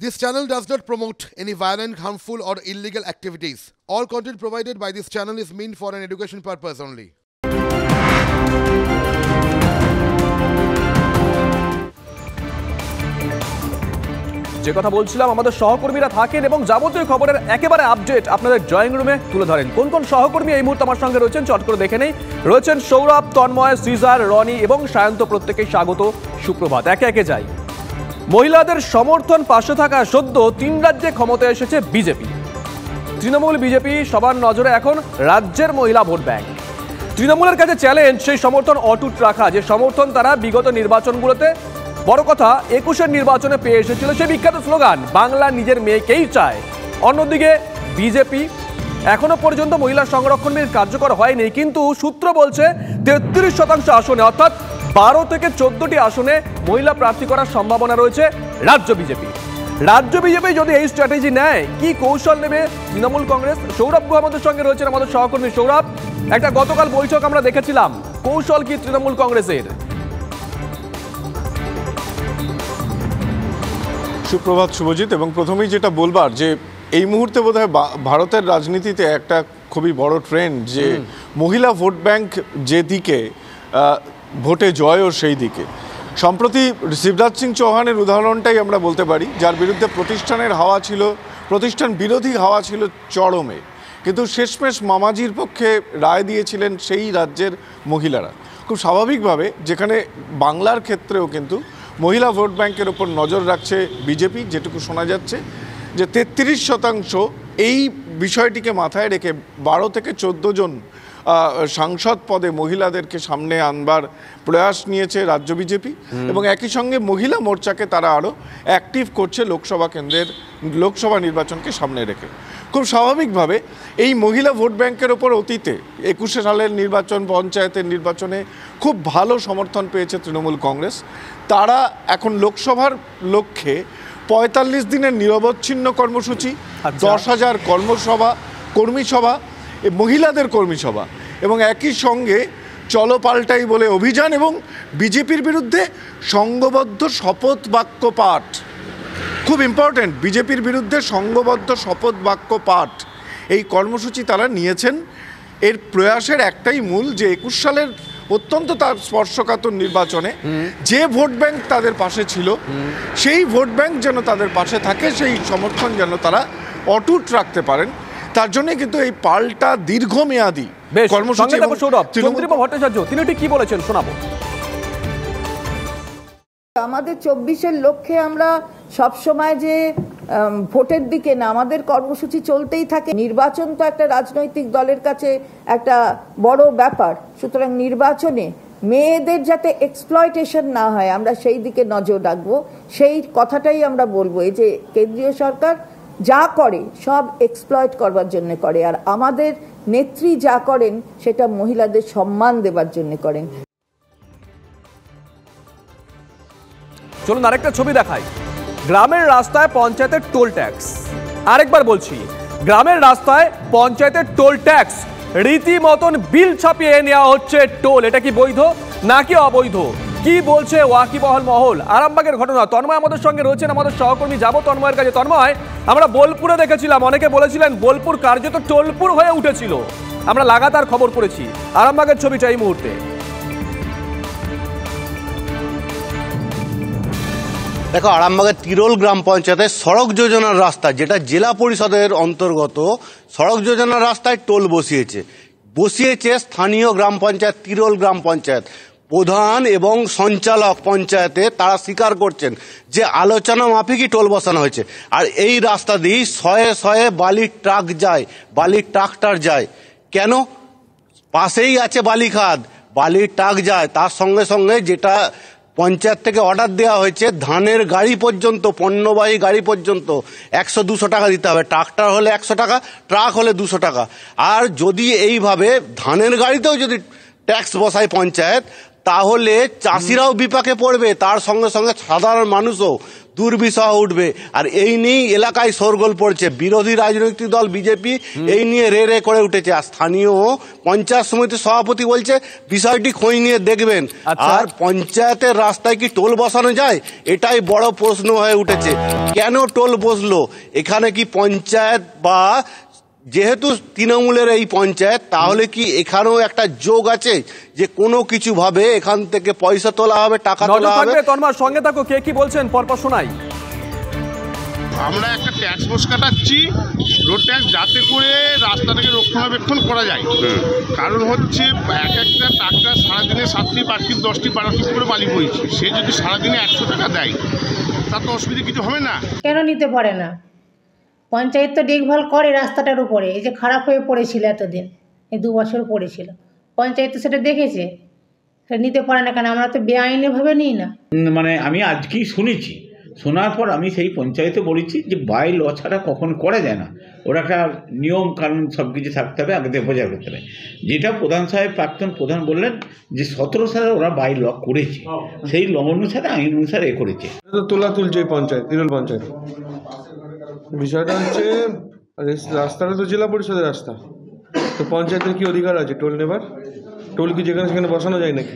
This channel does not promote any violent, harmful, or illegal activities. All content provided by this channel is meant for an education purpose only. যে কথা বলছিলাম, আমাদের সহকর্মীরা থাকেন এবং যাবতীয় খবরের একেবারে আপডেট আপনাদের ড্রয়িং রুমে তুলে ধরেন। কোন কোন সহকর্মী এই মুহূর্তে আমার সঙ্গে রয়েছেন চট করে দেখে নেই। রয়েছেন সৌরভ, তন্ময়, সিজার, রনি এবং সায়ন্ত। প্রত্যেকেই স্বাগত, সুপ্রভাত। একে একে যাই। মহিলাদের সমর্থন পাশে থাকা সদ্য 3 রাজ্যে ক্ষমতায় এসেছে বিজেপি। তৃণমূল বিজেপি সবার নজরে এখন রাজ্যের মহিলা ভোট ব্যাংক। তৃণমূলের কাছে চ্যালেঞ্জ সেই সমর্থন অটুট রাখা, যে সমর্থন তারা বিগত নির্বাচনগুলোতে, বড় কথা 21-এর নির্বাচনে পেয়ে এসেছিল। সেই বিখ্যাত স্লোগান বাংলা নিজের মেয়েকেই চায়। অন্যদিকে বিজেপি এখনো পর্যন্ত মহিলা সংরক্ষণ বিল কার্যকর হয়নি, কিন্তু সূত্র বলছে 33% আসনে, অর্থাৎ 12 থেকে 14টি আসনে মহিলা প্রার্থী করার সম্ভাবনা রয়েছে রাজ্য বিজেপি। রাজ্য বিজেপি যদি এই স্ট্র্যাটেজি নেয়, কি কৌশল নেবে তৃণমূল কংগ্রেস? সৌরভ গুহ আমাদের সঙ্গে রয়েছেন, আমাদের সহকর্মী। সৌরভ, একটা গতকাল বৈঠক আমরা দেখেছিলাম, কৌশল কি তৃণমূল কংগ্রেসের? সুপ্রভাত শুভজিৎ। এবং প্রথমেই যেটা বলবার, যে এই মুহূর্তে বোধহয় ভারতের রাজনীতিতে একটা খুবই বড় ট্রেন্ড, যে মহিলা ভোট ব্যাংক যেদিকে ভোটে জয়ও সেই দিকে। সম্প্রতি শিবরাজ সিং চৌহানের উদাহরণটাই আমরা বলতে পারি, যার বিরুদ্ধে প্রতিষ্ঠানের হাওয়া ছিল, প্রতিষ্ঠান বিরোধী হাওয়া ছিল চরমে, কিন্তু শেষমেশ মামাজির পক্ষে রায় দিয়েছিলেন সেই রাজ্যের মহিলারা। খুব স্বাভাবিকভাবে যেখানে বাংলার ক্ষেত্রেও কিন্তু মহিলা ভোট ব্যাংকের ওপর নজর রাখছে বিজেপি, যেটুকু শোনা যাচ্ছে যে 33% এই বিষয়টিকে মাথায় রেখে 12 থেকে 14 জন সাংসদ পদে মহিলাদেরকে সামনে আনবার প্রয়াস নিয়েছে রাজ্য বিজেপি। এবং একই সঙ্গে মহিলা মোর্চাকে তারা আরও অ্যাক্টিভ করছে লোকসভা নির্বাচনকে সামনে রেখে। খুব স্বাভাবিকভাবে এই মহিলা ভোট ব্যাংকের ওপর অতীতে 21 সালের নির্বাচন, পঞ্চায়েতের নির্বাচনে খুব ভালো সমর্থন পেয়েছে তৃণমূল কংগ্রেস। তারা এখন লোকসভার লক্ষ্যে 45 দিনের নিরবচ্ছিন্ন কর্মসূচি, 10,000 কর্মী সভা, মহিলাদের কর্মী সভা, এবং একই সঙ্গে চলো পাল্টাই বলে অভিযান, এবং বিজেপির বিরুদ্ধে সংঘবদ্ধ শপথ বাক্য পাঠ। খুব ইম্পর্টেন্ট, বিজেপির বিরুদ্ধে সংঘবদ্ধ শপথ বাক্য পাঠ এই কর্মসূচি তারা নিয়েছেন। এর প্রয়াসের একটাই মূল, যে 21 সালের অত্যন্ত তার স্পর্শকাতর নির্বাচনে যে ভোট ব্যাংক তাদের পাশে ছিল, সেই ভোট ব্যাংক যেন তাদের পাশে থাকে, সেই সমর্থন যেন তারা অটুট রাখতে পারেন। তার জন্য কিন্তু এই পাল্টা দীর্ঘমেয়াদী কর্মসূচি। ভট্টাচার্য তিনি কি বলেছেন শোনাবো। আমাদের 24-এর লক্ষ্যে আমরা সবসময় যে ভোটের দিকে না, আমাদের কর্মসূচি চলতেই থাকে। নির্বাচন তো একটা রাজনৈতিক দলের কাছে একটা বড় ব্যাপার, সুতরাং নির্বাচনে মেয়েদের যাতে এক্সপ্লয়টেশন না হয় আমরা সেই দিকে নজর রাখবো। সেই কথাটাই আমরা বলবো, এই যে কেন্দ্রীয় সরকার যা করে সব এক্সপ্লয়েট করবার জন্য করে, আর আমাদের নেত্রী যা করেন সেটা মহিলাদের সম্মান দেবার জন্য করেন। চলুন আরেকটা ছবি দেখাই। গ্রামের রাস্তায় পঞ্চায়েতের টোল ট্যাক্স। আরেকবার বলছি, গ্রামের রাস্তায় পঞ্চায়েতের টোল ট্যাক্স, রীতিমতন বিল ছাপিয়ে নেওয়া হচ্ছে টোল। এটা কি বৈধ নাকি অবৈধ, কি বলছে ওয়াকিবহাল মহল? আরামবাগের ঘটনা। তন্ময় আমাদের সঙ্গে রয়েছেন, আমাদের সহকর্মী। যাব তন্ময়ের কাছে। তন্ময়, আমরা বোলপুরে দেখেছিলাম, অনেকে বলেছিলেন বোলপুর কার্যত টোলপুর হয়ে উঠেছিল। আমরা লাগাতার খবর করেছি। আরামবাগের ছবিটা এই মুহূর্তে। দেখো, আরামবাগের তিরোল গ্রাম পঞ্চায়েতের সড়ক যোজনার রাস্তা, যেটা জেলা পরিষদের অন্তর্গত, সড়ক যোজনার রাস্তায় টোল বসিয়েছে স্থানীয় গ্রাম পঞ্চায়েত, তিরোল গ্রাম পঞ্চায়েত প্রধান এবং সঞ্চালক পঞ্চায়েতে। তারা স্বীকার করছেন যে আলোচনা মাফিকই টোল বসানো হয়েছে। আর এই রাস্তা দিয়ে শয়ে বালির ট্রাক যায়, বালির ট্রাক্টর যায়। কেন? পাশেই আছে বালিখাদ, বালির ট্রাক যায়। তার সঙ্গে সঙ্গে যেটা পঞ্চায়েত থেকে অর্ডার দেওয়া হয়েছে, ধানের গাড়ি পর্যন্ত, পণ্যবাহী গাড়ি পর্যন্ত 100-200 টাকা দিতে হবে। ট্রাক্টর হলে 100 টাকা, ট্রাক হলে 200 টাকা। আর যদি এইভাবে ধানের গাড়িতেও যদি ট্যাক্স বসায় পঞ্চায়েত, তাহলে চাষিরাও বিপাকে পড়বে, তার সঙ্গে সঙ্গে সাধারণ মানুষও। দুর্বিষহ উঠবে। আর এই নিয়েই এলাকায় শোরগোল পড়ছে, বিরোধী রাজনৈতিক দল বিজেপি এই নিয়ে রে রে করে উঠেছে। আর স্থানীয় পঞ্চায়েত সমিতির সভাপতি বলছে বিষয়টি খোঁজ নিয়ে দেখবেন। আর পঞ্চায়েতের রাস্তায় কি টোল বসানো যায়, এটাই বড় প্রশ্ন হয়ে উঠেছে। কেন টোল বসলো এখানে? কি পঞ্চায়েত বা যেহেতু তৃণমূলের এই পঞ্চায়েত, তাহলে কি এখানেও একটা যোগ আছে যে কোনো কিছু ভাবে এখান থেকে পয়সা তোলা হবে, টাকা তোলা হবে? তন্ময় সঙ্গে থাকো, কে কি বলছেন পরপর শোনাই। আমরা একটা ট্যাক্স বস কাটাচ্ছি, রোড ট্যাক্স, যাতে করে রাস্তাটাকে রক্ষণাবেক্ষণ করা যায়। কারণ হচ্ছে এক একটা ট্রাক্টর সারাদিনে 7টি 8টি 10টি 12টি করে বালি বইছে, সে যদি সারাদিনে 100 টাকা দেয় তার তো অসুবিধা কিছু হবে না। কেন নিতে পারে না? পঞ্চায়েত তো দেখভাল করে রাস্তাটার উপরে। এই যে খারাপ হয়ে পড়েছিল এতদিন, এই 2 বছর পড়েছিল, পঞ্চায়েত তো সেটা দেখেছে, সেটা নিতে পারে না কেন? আমরা তো বেআইনিভাবে নিই না। মানে আমি আজকেই শুনেছি, শোনার পর আমি সেই পঞ্চায়েতে বলেছি যে বাই ল ছাড়া কখন করা যায় না, ওরা একটা নিয়ম কানুন সব কিছু থাকতে হবে, আগে থেকে বোঝা করতে হবে। যেটা প্রধান সাহেব, প্রাক্তন প্রধান বললেন যে 17 সালে ওরা বাই ল করেছে, সেই ল অনুসারে আইন অনুসারে করেছে। তোলা তুলছে পঞ্চায়েত, তৃণমূল পঞ্চায়েত। বিষয়টা হচ্ছে রাস্তাটা তো জেলা পরিষদের রাস্তা, তো পঞ্চায়েতের কি অধিকার আছে টোল নেবার? টোল কি যেখানে সেখানে বসানো যায় নাকি?